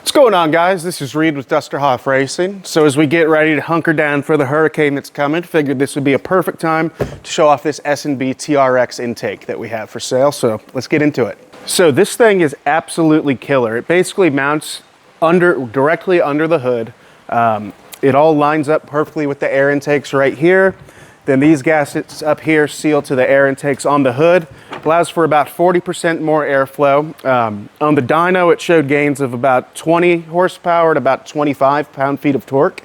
What's going on, guys? This is Reed with Dusterhoff Racing. So as we get ready to hunker down for the hurricane that's coming, figured this would be a perfect time to show off this S&B TRX intake that we have for sale. So let's get into it. So this thing is absolutely killer. It basically mounts directly under the hood. It all lines up perfectly with the air intakes right here. Then these gaskets up here seal to the air intakes on the hood. Allows for about 40% more airflow. On the dyno, it showed gains of about 20 horsepower and about 25 pound-feet of torque.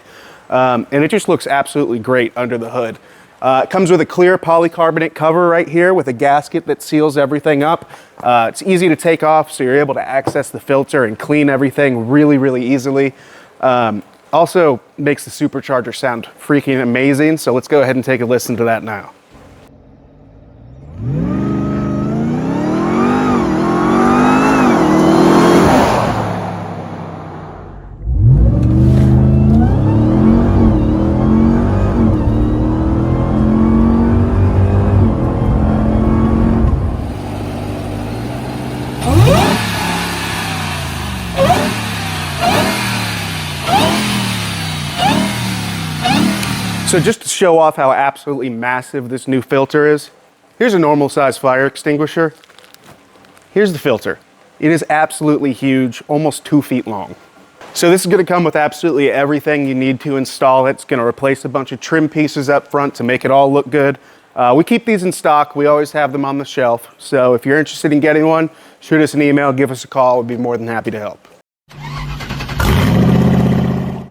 And it just looks absolutely great under the hood. It comes with a clear polycarbonate cover right here with a gasket that seals everything up. It's easy to take off, so you're able to access the filter and clean everything really, really easily. Also makes the Supercharger sound freaking amazing, so let's go ahead and take a listen to that now. So just to show off how absolutely massive this new filter is, here's a normal size fire extinguisher. Here's the filter. It is absolutely huge, almost 2 feet long. So this is gonna come with absolutely everything you need to install it. It's gonna replace a bunch of trim pieces up front to make it all look good. We keep these in stock. We always have them on the shelf. So if you're interested in getting one, shoot us an email, give us a call. We'd be more than happy to help.